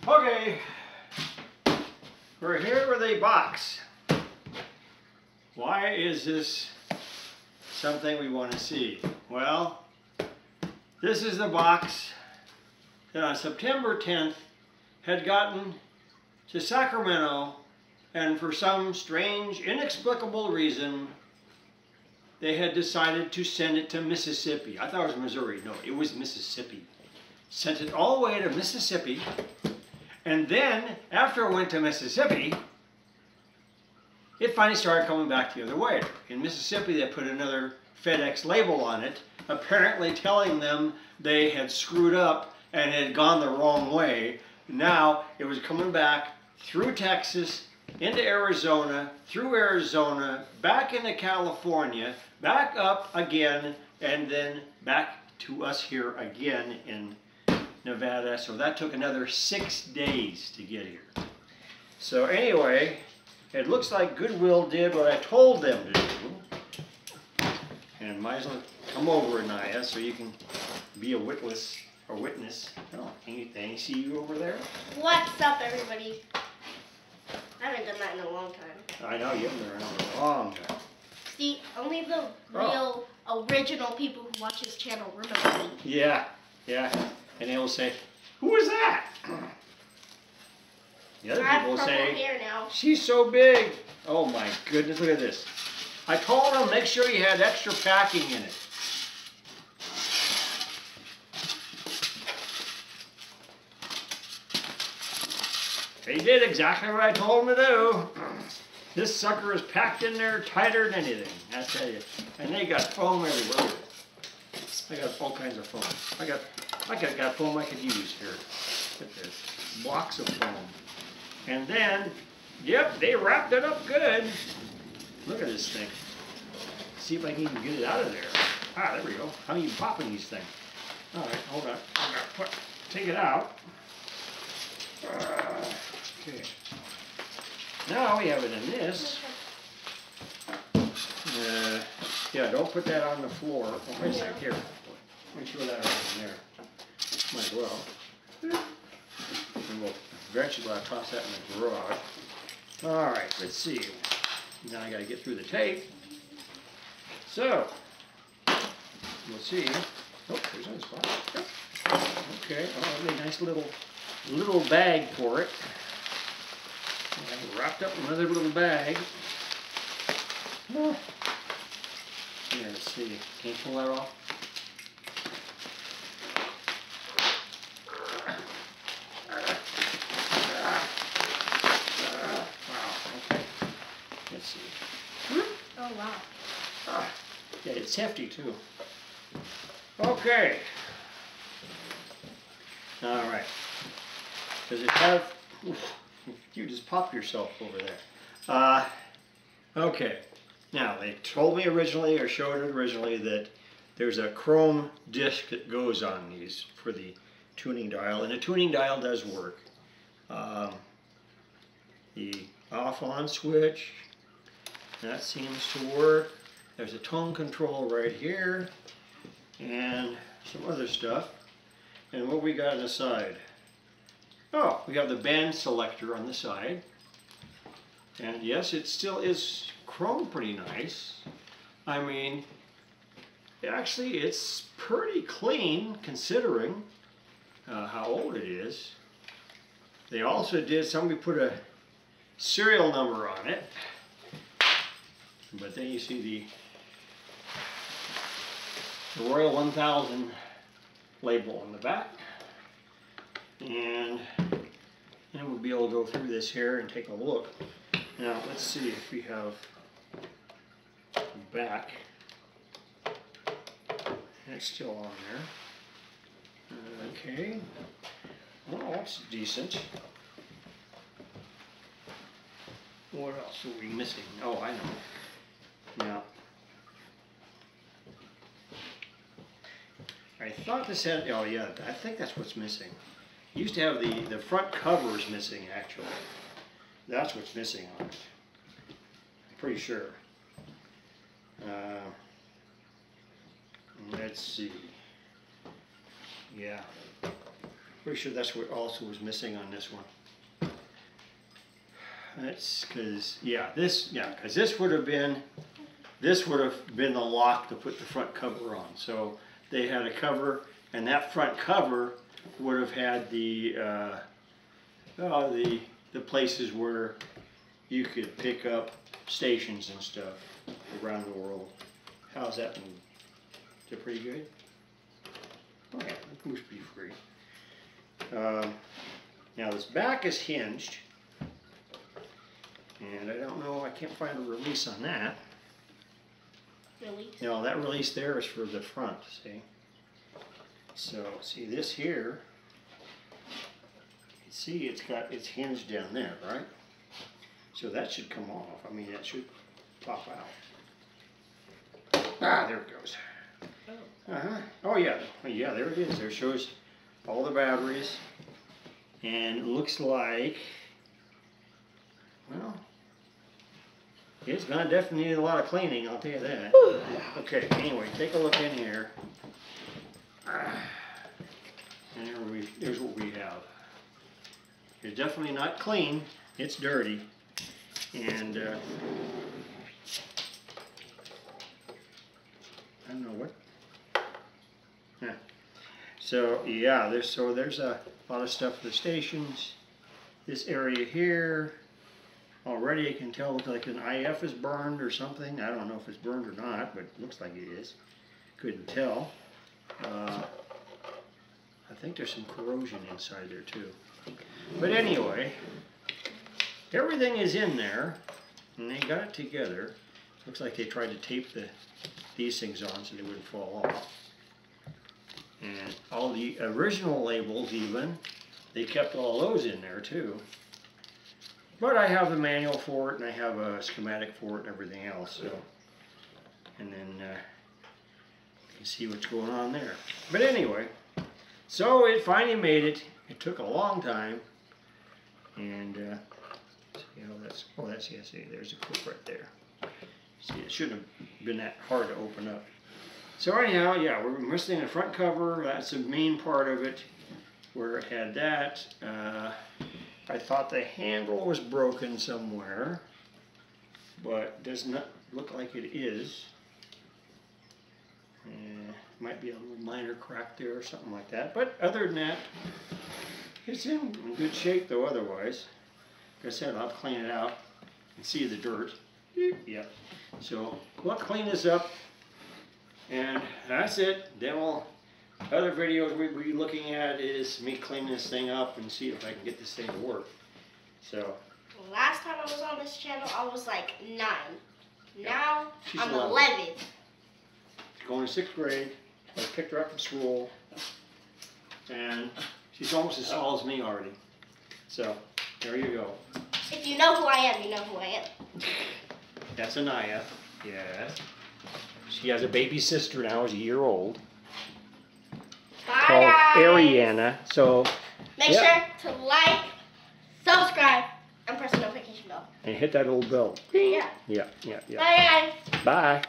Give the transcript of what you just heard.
Okay, we're here with a box. Why is this something we want to see? Well, this is the box that on September 10th had gotten to Sacramento, and for some strange, inexplicable reason, they had decided to send it to Mississippi. I thought it was Missouri. No, it was Mississippi. Sent it all the way to Mississippi, and then, after it went to Mississippi, it finally started coming back the other way. In Mississippi, they put another FedEx label on it, apparently telling them they had screwed up and had gone the wrong way. Now, it was coming back through Texas, into Arizona, through Arizona, back into California, back up again, and then back to us here again in Nevada. So that took another 6 days to get here. So anyway, it looks like Goodwill did what I told them to do. And might as well come over, Aniyah, so you can be a witness. Oh, can you see you over there? What's up, everybody? I haven't done that in a long time. I know, you haven't done it in a long time. See, only the real original people who watch this channel remember me. Yeah, yeah. And they will say, who is that? The other people will say, hair now. She's so big. Oh my goodness, look at this. I told them make sure you had extra packing in it. They did exactly what I told them to do. This sucker is packed in there tighter than anything, I tell you. And they got foam everywhere. I got all kinds of foam. I got foam I could use here. Look at this. Blocks of foam. And then, yep, they wrapped it up good. Look at this thing. See if I can even get it out of there. Ah, there we go. How are you popping these things? All right, hold on. I'm gonna take it out. Okay. Now we have it in this. Yeah, don't put that on the floor. Oh, wait a second. Here. Let me throw that over in there. Might as well. And we'll eventually toss that in the garage. All right, let's see. Now I got to get through the tape. So, we'll see. Oh, there's another spot. Yep. Okay, oh, a nice little bag for it. And wrapped up in another little bag. Oh. Here, let's see. Can you pull that off? Wow, okay. Let's see. Oh, wow. Yeah, it's hefty too. Okay. All right. Does it have... Oof, you just popped yourself over there. Okay. Now, they told me originally, or showed it originally, that there's a chrome disc that goes on these for the tuning dial, and the tuning dial does work. The off-on switch, that seems to work. There's a tone control right here, and some other stuff. And what we got on the side? Oh, we have the band selector on the side. And yes, it still is chrome pretty nice. I mean, actually it's pretty clean considering how old it is. They also did, somebody put a serial number on it. But then you see the Royal 1000 label on the back. And then we'll be able to go through this here and take a look. Now let's see if we have the back. And it's still on there. Okay. Well, that's decent. What else are we missing? Oh, I know. Now, I thought this had, oh yeah, I think that's what's missing. It used to have the front covers missing, actually. That's what's missing on it. I'm pretty sure. Let's see. Yeah. Pretty sure that's what also was missing on this one. That's because, because this would have been the lock to put the front cover on. So they had a cover, and that front cover would have had the places where you could pick up stations and stuff around the world. How's that move? Is it pretty good? Oh yeah, it moves pretty free. Now this back is hinged, and I don't know, I can't find a release on that. Release? No, that release there is for the front, see? So, see this here, you see it's hinged down there, right? So that should come off. I mean, that should pop out. Ah, there it goes. Oh yeah, there it is. There it shows all the batteries, and it looks like, well, it's gonna definitely need a lot of cleaning, I'll tell you that. Okay, anyway, take a look in here. And here's what we have. It's definitely not clean, it's dirty. And I don't know what. Yeah. So yeah, there's a lot of stuff for the stations. This area here, already you can tell like an IF is burned or something. I don't know if it's burned or not, but it looks like it is. Couldn't tell. I think there's some corrosion inside there too. But anyway, everything is in there, and they got it together. Looks like they tried to tape these things on so they wouldn't fall off. And all the original labels even, they kept all those in there too. But I have the manual for it, and I have a schematic for it and everything else. So, and then you can see what's going on there. But anyway, so it finally made it. It took a long time. And see how that's, oh that's, yeah, see, there's a clip right there. See, it shouldn't have been that hard to open up. So anyhow, yeah, we're missing the front cover. That's the main part of it, where it had that. I thought the handle was broken somewhere, but does not look like it is. Might be a little minor crack there or something like that. But other than that, it's in good shape though otherwise. Like I said, I'll clean it out and see the dirt. Yep. So we'll clean this up, and that's it. Then other videos we'll be looking at is me cleaning this thing up and see if I can get this thing to work. So last time I was on this channel, I was like 9. Now she's I'm 11. She's going to 6th grade. I picked her up from school, and she's almost as tall as me already. So there you go. If you know who I am, you know who I am. That's Aniyah. Yes. She has a baby sister now, who's a year old. Bye, called guys. Ariana. So make sure to like, subscribe, and press the notification bell. And hit that little bell. Yeah. Yeah. Bye, guys. Bye.